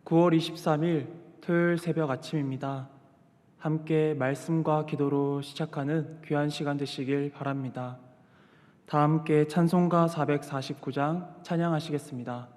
9월 23일 토요일 새벽 아침입니다. 함께 말씀과 기도로 시작하는 귀한 시간 되시길 바랍니다. 다 함께 찬송가 449장 찬양하시겠습니다.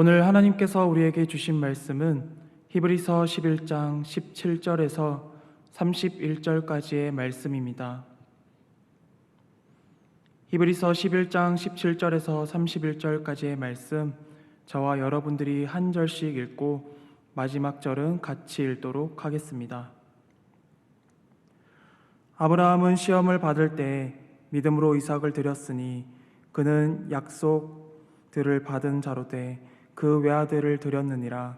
오늘 하나님께서 우리에게 주신 말씀은 히브리서 11장 17절에서 31절까지의 말씀입니다. 히브리서 11장 17절에서 31절까지의 말씀, 저와 여러분들이 한 절씩 읽고 마지막 절은 같이 읽도록 하겠습니다. 아브라함은 시험을 받을 때 믿음으로 이삭을 드렸으니 그는 약속들을 받은 자로되 그 외아들을 드렸느니라.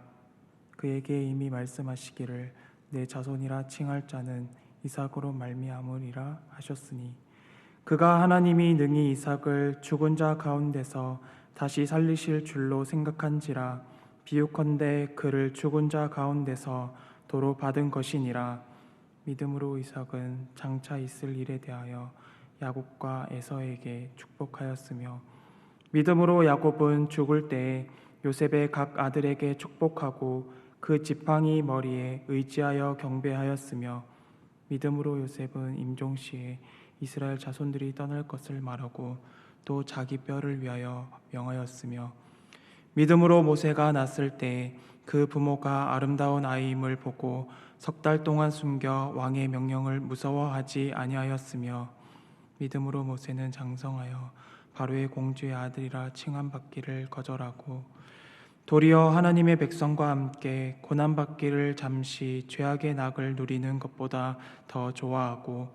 그에게 이미 말씀하시기를 내 자손이라 칭할 자는 이삭으로 말미암으리라 하셨으니 그가 하나님이 능히 이삭을 죽은 자 가운데서 다시 살리실 줄로 생각한지라. 비유컨대 그를 죽은 자 가운데서 도로 받은 것이니라. 믿음으로 이삭은 장차 있을 일에 대하여 야곱과 에서에게 축복하였으며 믿음으로 야곱은 죽을 때에 요셉의 각 아들에게 축복하고 그 지팡이 머리에 의지하여 경배하였으며 믿음으로 요셉은 임종시에 이스라엘 자손들이 떠날 것을 말하고 또 자기 뼈를 위하여 명하였으며 믿음으로 모세가 낳았을 때 그 부모가 아름다운 아이임을 보고 석 달 동안 숨겨 왕의 명령을 무서워하지 아니하였으며 믿음으로 모세는 장성하여 바로의 공주의 아들이라 칭함받기를 거절하고 도리어 하나님의 백성과 함께 고난받기를 잠시 죄악의 낙을 누리는 것보다 더 좋아하고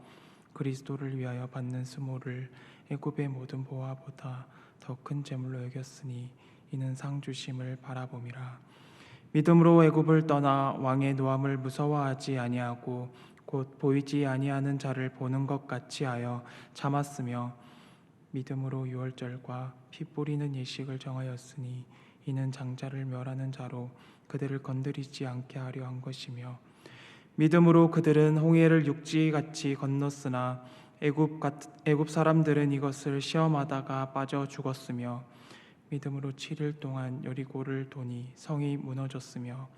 그리스도를 위하여 받는 수모를 애굽의 모든 보화보다 더 큰 재물로 여겼으니 이는 상 주심을 바라봄이라. 믿음으로 애굽을 떠나 왕의 노함을 무서워하지 아니하고 곧 보이지 아니하는 자를 보는 것 같이 하여 참았으며 믿음으로 유월절과 피 뿌리는 예식을 정하였으니 이는 장자를 멸하는 자로 그들을 건드리지 않게 하려 한 것이며 믿음으로 그들은 홍해를 육지같이 건넜으나 애굽 사람들은 이것을 시험하다가 빠져 죽었으며 믿음으로 7일 동안 여리고를 도니 성이 무너졌으며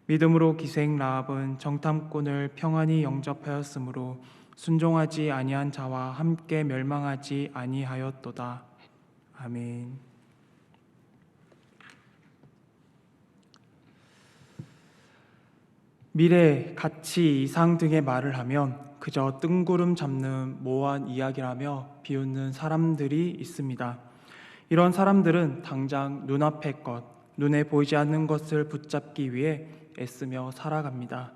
믿음으로 기생 라합은 정탐꾼을 평안히 영접하였으므로 순종하지 아니한 자와 함께 멸망하지 아니하였도다. 아멘. 미래, 가치, 이상 등의 말을 하면 그저 뜬구름 잡는 모호한 이야기라며 비웃는 사람들이 있습니다. 이런 사람들은 당장 눈앞의 것, 눈에 보이지 않는 것을 붙잡기 위해 애쓰며 살아갑니다.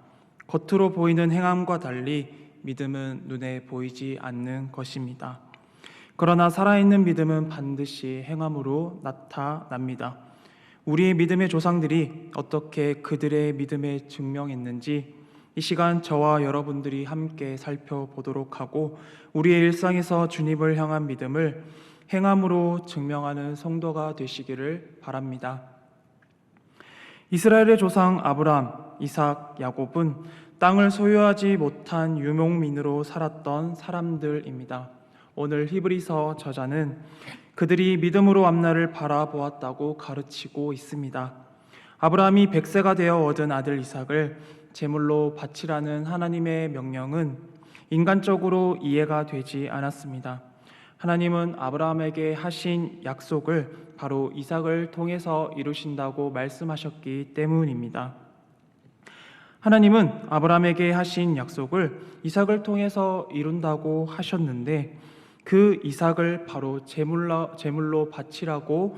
겉으로 보이는 행함과 달리 믿음은 눈에 보이지 않는 것입니다. 그러나 살아있는 믿음은 반드시 행함으로 나타납니다. 우리의 믿음의 조상들이 어떻게 그들의 믿음에 증명했는지 이 시간 저와 여러분들이 함께 살펴보도록 하고 우리의 일상에서 주님을 향한 믿음을 행함으로 증명하는 성도가 되시기를 바랍니다. 이스라엘의 조상 아브라함, 이삭, 야곱은 땅을 소유하지 못한 유목민으로 살았던 사람들입니다. 오늘 히브리서 저자는 그들이 믿음으로 앞날을 바라보았다고 가르치고 있습니다. 아브라함이 100세가 되어 얻은 아들 이삭을 제물로 바치라는 하나님의 명령은 인간적으로 이해가 되지 않았습니다. 하나님은 아브라함에게 하신 약속을 바로 이삭을 통해서 이루신다고 말씀하셨기 때문입니다. 하나님은 아브라함에게 하신 약속을 이삭을 통해서 이룬다고 하셨는데 그 이삭을 바로 제물로 바치라고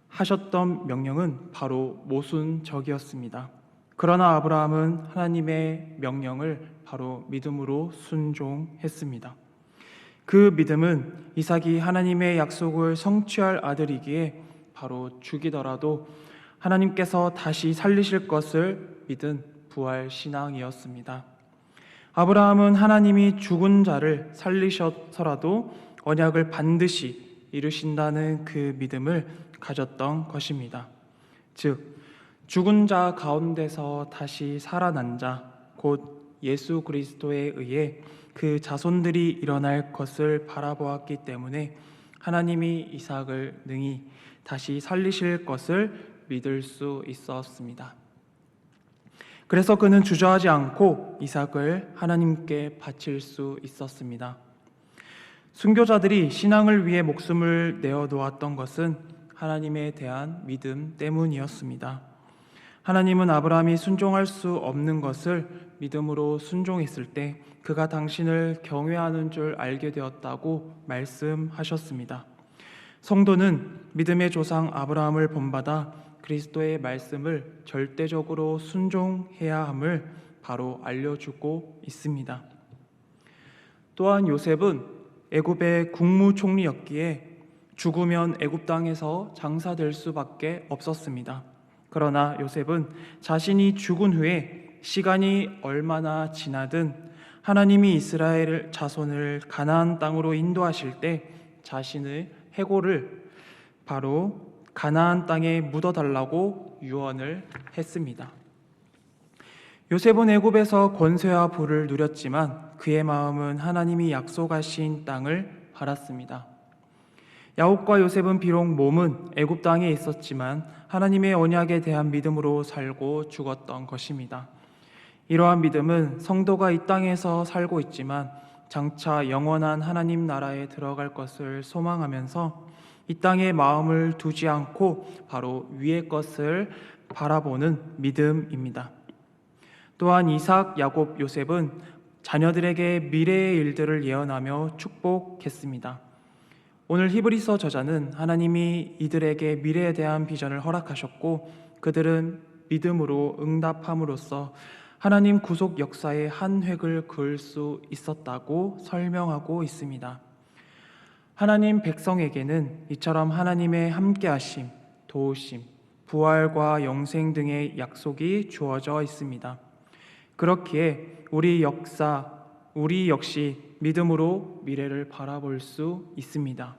하셨던 명령은 바로 모순적이었습니다. 그러나 아브라함은 하나님의 명령을 바로 믿음으로 순종했습니다. 그 믿음은 이삭이 하나님의 약속을 성취할 아들이기에 바로 죽이더라도 하나님께서 다시 살리실 것을 믿은 부활 신앙이었습니다. 아브라함은 하나님이 죽은 자를 살리셔서라도 언약을 반드시 이루신다는 그 믿음을 가졌던 것입니다. 즉 죽은 자 가운데서 다시 살아난 자, 곧 예수 그리스도에 의해 그 자손들이 일어날 것을 바라보았기 때문에 하나님이 이삭을 능히 다시 살리실 것을 믿을 수 있었습니다. 그래서 그는 주저하지 않고 이삭을 하나님께 바칠 수 있었습니다. 순교자들이 신앙을 위해 목숨을 내어놓았던 것은 하나님에 대한 믿음 때문이었습니다. 하나님은 아브라함이 순종할 수 없는 것을 믿음으로 순종했을 때 그가 당신을 경외하는 줄 알게 되었다고 말씀하셨습니다. 성도는 믿음의 조상 아브라함을 본받아 그리스도의 말씀을 절대적으로 순종해야 함을 바로 알려주고 있습니다. 또한 요셉은 애굽의 국무총리였기에 죽으면 애굽 땅에서 장사될 수밖에 없었습니다. 그러나 요셉은 자신이 죽은 후에 시간이 얼마나 지나든 하나님이 이스라엘 자손을 가나안 땅으로 인도하실 때 자신의 해골을 바로 가나안 땅에 묻어달라고 유언을 했습니다. 요셉은 애굽에서 권세와 부를 누렸지만 그의 마음은 하나님이 약속하신 땅을 바랐습니다. 야곱과 요셉은 비록 몸은 애굽 땅에 있었지만 하나님의 언약에 대한 믿음으로 살고 죽었던 것입니다. 이러한 믿음은 성도가 이 땅에서 살고 있지만 장차 영원한 하나님 나라에 들어갈 것을 소망하면서 이 땅에 마음을 두지 않고 바로 위의 것을 바라보는 믿음입니다. 또한 이삭, 야곱, 요셉은 자녀들에게 미래의 일들을 예언하며 축복했습니다. 오늘 히브리서 저자는 하나님이 이들에게 미래에 대한 비전을 허락하셨고 그들은 믿음으로 응답함으로써 하나님 구속 역사의 한 획을 그을 수 있었다고 설명하고 있습니다. 하나님 백성에게는 이처럼 하나님의 함께하심, 도우심, 부활과 영생 등의 약속이 주어져 있습니다. 그렇기에 우리 역시 믿음으로 미래를 바라볼 수 있습니다.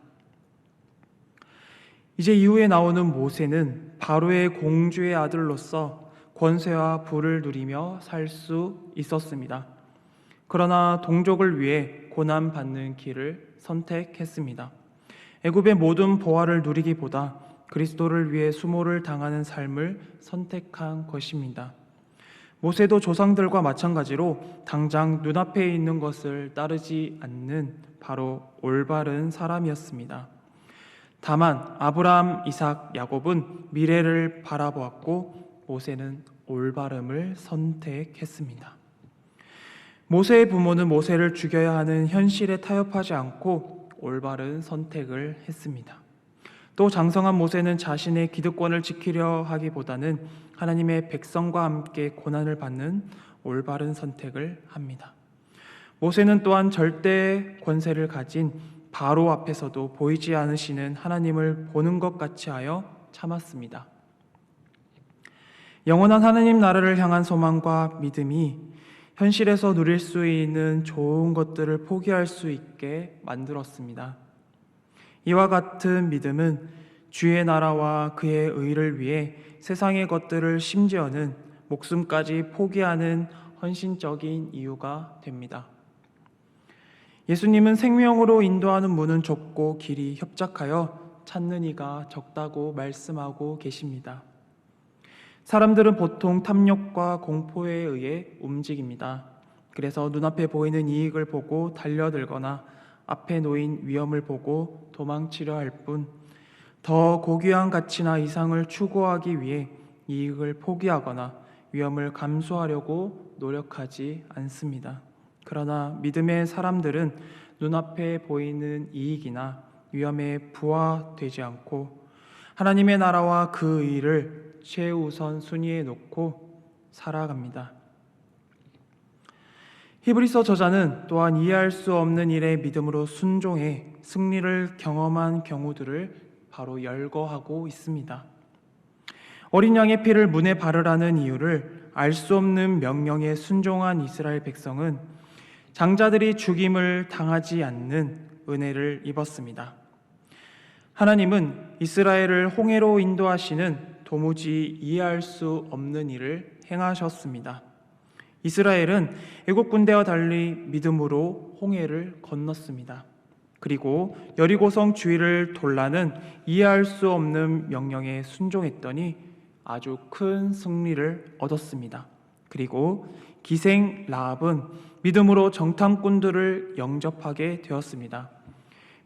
이제 이후에 나오는 모세는 바로의 공주의 아들로서 권세와 부를 누리며 살 수 있었습니다. 그러나 동족을 위해 고난받는 길을 선택했습니다. 애굽의 모든 보화를 누리기보다 그리스도를 위해 수모를 당하는 삶을 선택한 것입니다. 모세도 조상들과 마찬가지로 당장 눈앞에 있는 것을 따르지 않는 바로 올바른 사람이었습니다. 다만 아브라함, 이삭, 야곱은 미래를 바라보았고 모세는 올바름을 선택했습니다. 모세의 부모는 모세를 죽여야 하는 현실에 타협하지 않고 올바른 선택을 했습니다. 또 장성한 모세는 자신의 기득권을 지키려 하기보다는 하나님의 백성과 함께 고난을 받는 올바른 선택을 합니다. 모세는 또한 절대 권세를 가진 바로 앞에서도 보이지 않으시는 하나님을 보는 것 같이 하여 참았습니다. 영원한 하나님 나라를 향한 소망과 믿음이 현실에서 누릴 수 있는 좋은 것들을 포기할 수 있게 만들었습니다. 이와 같은 믿음은 주의 나라와 그의 의를 위해 세상의 것들을 심지어는 목숨까지 포기하는 헌신적인 이유가 됩니다. 예수님은 생명으로 인도하는 문은 좁고 길이 협착하여 찾는 이가 적다고 말씀하고 계십니다. 사람들은 보통 탐욕과 공포에 의해 움직입니다. 그래서 눈앞에 보이는 이익을 보고 달려들거나 앞에 놓인 위험을 보고 도망치려 할 뿐, 더 고귀한 가치나 이상을 추구하기 위해 이익을 포기하거나 위험을 감수하려고 노력하지 않습니다. 그러나 믿음의 사람들은 눈앞에 보이는 이익이나 위험에 부하되지 않고 하나님의 나라와 그 의를 최우선 순위에 놓고 살아갑니다. 히브리서 저자는 또한 이해할 수 없는 일에 믿음으로 순종해 승리를 경험한 경우들을 바로 열거하고 있습니다. 어린 양의 피를 문에 바르라는 이유를 알 수 없는 명령에 순종한 이스라엘 백성은 장자들이 죽임을 당하지 않는 은혜를 입었습니다. 하나님은 이스라엘을 홍해로 인도하시는 도무지 이해할 수 없는 일을 행하셨습니다. 이스라엘은 애국 군대와 달리 믿음으로 홍해를 건넜습니다. 그리고 여리고성 주위를 돌라는 이해할 수 없는 명령에 순종했더니 아주 큰 승리를 얻었습니다. 그리고 기생 라합은 믿음으로 정탐꾼들을 영접하게 되었습니다.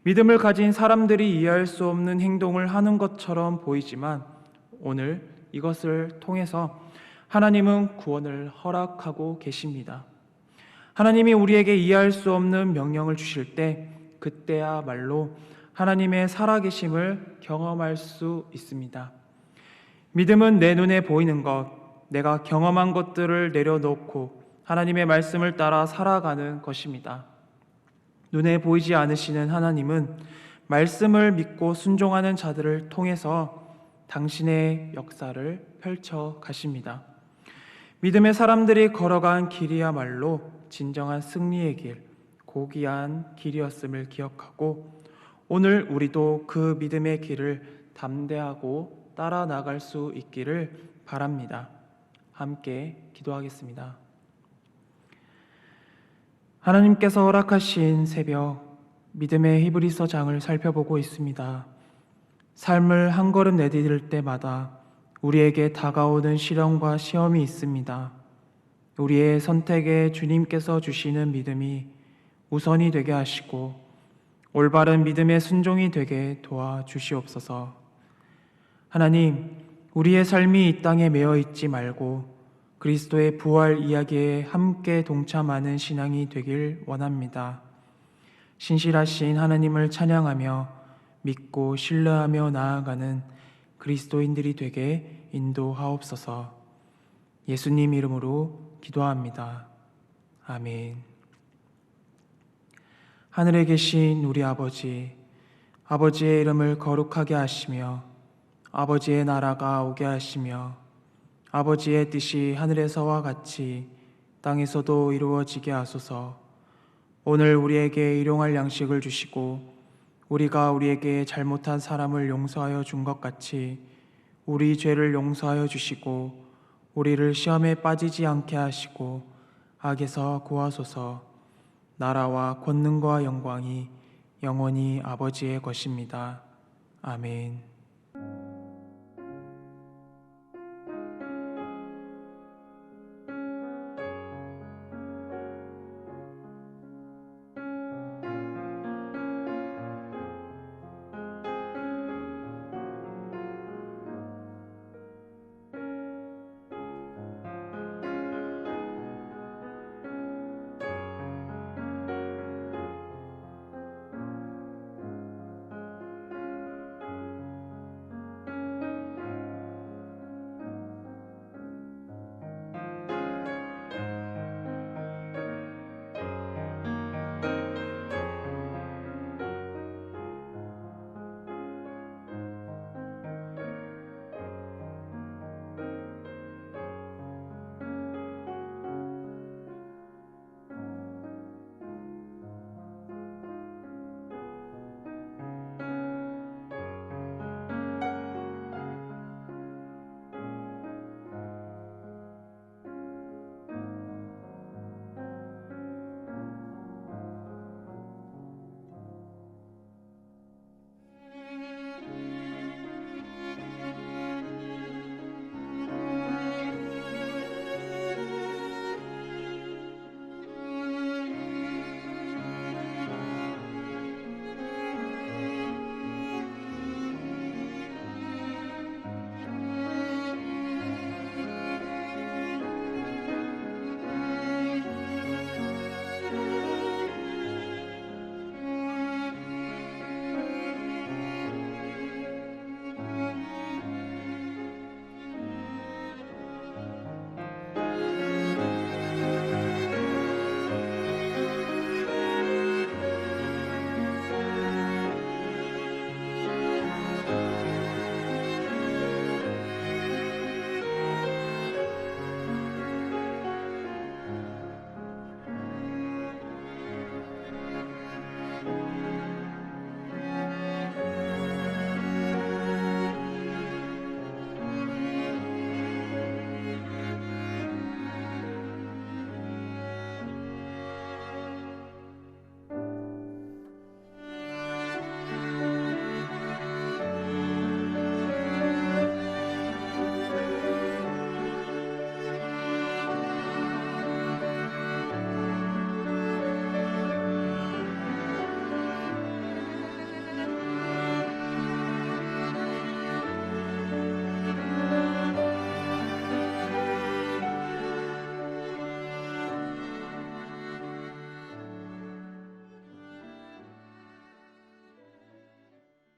믿음을 가진 사람들이 이해할 수 없는 행동을 하는 것처럼 보이지만 오늘 이것을 통해서 하나님은 구원을 허락하고 계십니다. 하나님이 우리에게 이해할 수 없는 명령을 주실 때 그때야말로 하나님의 살아계심을 경험할 수 있습니다. 믿음은 내 눈에 보이는 것, 내가 경험한 것들을 내려놓고 하나님의 말씀을 따라 살아가는 것입니다. 눈에 보이지 않으시는 하나님은 말씀을 믿고 순종하는 자들을 통해서 당신의 역사를 펼쳐 가십니다. 믿음의 사람들이 걸어간 길이야말로 진정한 승리의 길, 고귀한 길이었음을 기억하고 오늘 우리도 그 믿음의 길을 담대하고 따라 나갈 수 있기를 바랍니다. 함께 기도하겠습니다. 하나님께서 허락하신 새벽, 믿음의 히브리서 장을 살펴보고 있습니다. 삶을 한 걸음 내디딜 때마다 우리에게 다가오는 시련과 시험이 있습니다. 우리의 선택에 주님께서 주시는 믿음이 우선이 되게 하시고 올바른 믿음의 순종이 되게 도와주시옵소서. 하나님, 우리의 삶이 이 땅에 매여 있지 말고 그리스도의 부활 이야기에 함께 동참하는 신앙이 되길 원합니다. 신실하신 하나님을 찬양하며 믿고 신뢰하며 나아가는 그리스도인들이 되게 인도하옵소서. 예수님 이름으로 기도합니다. 아멘. 하늘에 계신 우리 아버지, 아버지의 이름을 거룩하게 하시며 아버지의 나라가 오게 하시며 아버지의 뜻이 하늘에서와 같이 땅에서도 이루어지게 하소서. 오늘 우리에게 일용할 양식을 주시고 우리가 우리에게 잘못한 사람을 용서하여 준 것 같이 우리 죄를 용서하여 주시고 우리를 시험에 빠지지 않게 하시고 악에서 구하소서. 나라와 권능과 영광이 영원히 아버지의 것입니다. 아멘.